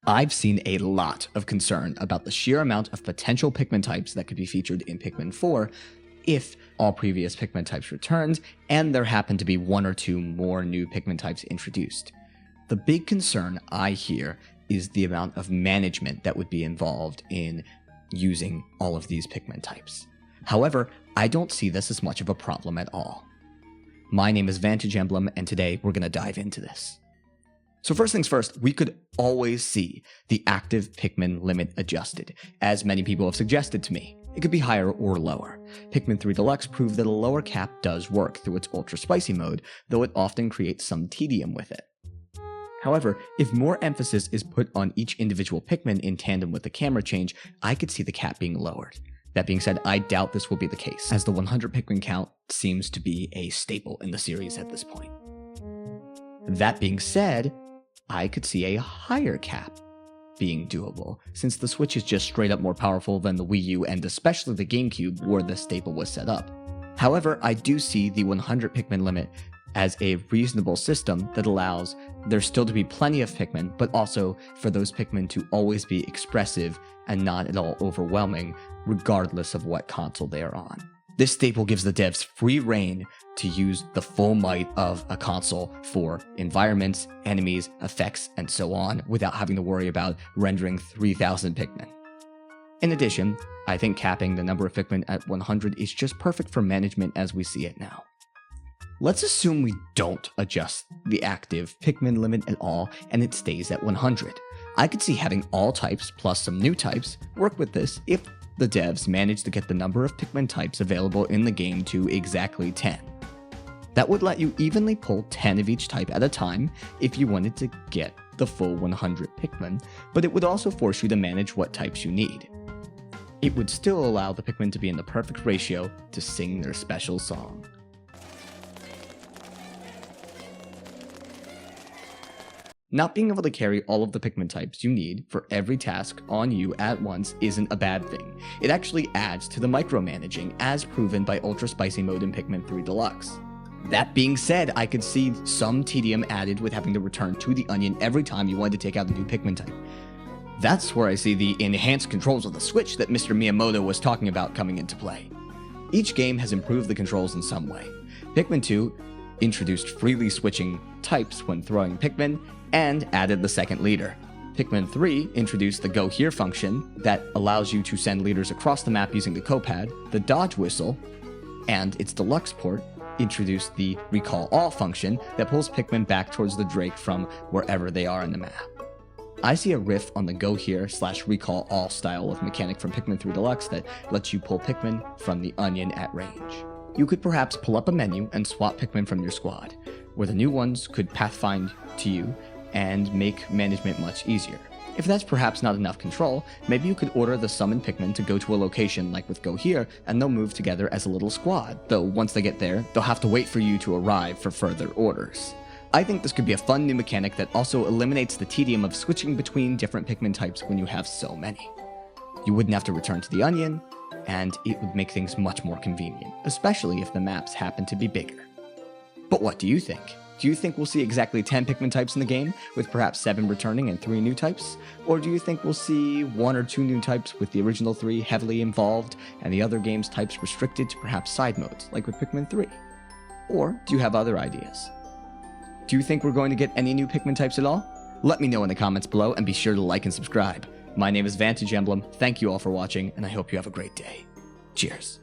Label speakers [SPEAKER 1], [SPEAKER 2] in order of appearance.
[SPEAKER 1] I've seen a lot of concern about the sheer amount of potential Pikmin types that could be featured in Pikmin 4 if all previous Pikmin types returned and there happened to be one or two more new Pikmin types introduced. The big concern I hear is the amount of management that would be involved in using all of these Pikmin types. However, I don't see this as much of a problem at all. My name is Vantage Emblem, and today we're going to dive into this. So first things first, we could always see the active Pikmin limit adjusted, as many people have suggested to me. It could be higher or lower. Pikmin 3 Deluxe proved that a lower cap does work through its ultra spicy mode, though it often creates some tedium with it. However, if more emphasis is put on each individual Pikmin in tandem with the camera change, I could see the cap being lowered. That being said, I doubt this will be the case, as the 100 Pikmin count seems to be a staple in the series at this point. That being said, I could see a higher cap being doable, since the Switch is just straight up more powerful than the Wii U and especially the GameCube where the staple was set up. However, I do see the 100 Pikmin limit as a reasonable system that allows there still to be plenty of Pikmin, but also for those Pikmin to always be expressive and not at all overwhelming, regardless of what console they are on. This staple gives the devs free reign to use the full might of a console for environments, enemies, effects, and so on, without having to worry about rendering 3,000 Pikmin. In addition, I think capping the number of Pikmin at 100 is just perfect for management as we see it now. Let's assume we don't adjust the active Pikmin limit at all and it stays at 100. I could see having all types plus some new types work with this if the devs manage to get the number of Pikmin types available in the game to exactly 10. That would let you evenly pull 10 of each type at a time if you wanted to get the full 100 Pikmin, but it would also force you to manage what types you need. It would still allow the Pikmin to be in the perfect ratio to sing their special song. Not being able to carry all of the Pikmin types you need for every task on you at once isn't a bad thing. It actually adds to the micromanaging, as proven by Ultra Spicy mode in Pikmin 3 Deluxe. That being said, I could see some tedium added with having to return to the Onion every time you wanted to take out a new Pikmin type. That's where I see the enhanced controls of the Switch that Mr. Miyamoto was talking about coming into play. Each game has improved the controls in some way. Pikmin 2 introduced freely switching types when throwing Pikmin, and added the second leader. Pikmin 3 introduced the Go Here function that allows you to send leaders across the map using the Copad, the Dodge Whistle, and its Deluxe port introduced the Recall All function that pulls Pikmin back towards the Drake from wherever they are in the map. I see a riff on the Go Here / Recall All style of mechanic from Pikmin 3 Deluxe that lets you pull Pikmin from the Onion at range. You could perhaps pull up a menu and swap Pikmin from your squad, where the new ones could pathfind to you and make management much easier. If that's perhaps not enough control, maybe you could order the summoned Pikmin to go to a location like with Go Here, and they'll move together as a little squad, though once they get there, they'll have to wait for you to arrive for further orders. I think this could be a fun new mechanic that also eliminates the tedium of switching between different Pikmin types when you have so many. You wouldn't have to return to the Onion, and it would make things much more convenient, especially if the maps happen to be bigger. But what do you think? Do you think we'll see exactly 10 Pikmin types in the game, with perhaps 7 returning and 3 new types? Or do you think we'll see 1 or 2 new types with the original 3 heavily involved, and the other game's types restricted to perhaps side modes, like with Pikmin 3? Or do you have other ideas? Do you think we're going to get any new Pikmin types at all? Let me know in the comments below, and be sure to like and subscribe. My name is Vantage Emblem, thank you all for watching, and I hope you have a great day. Cheers.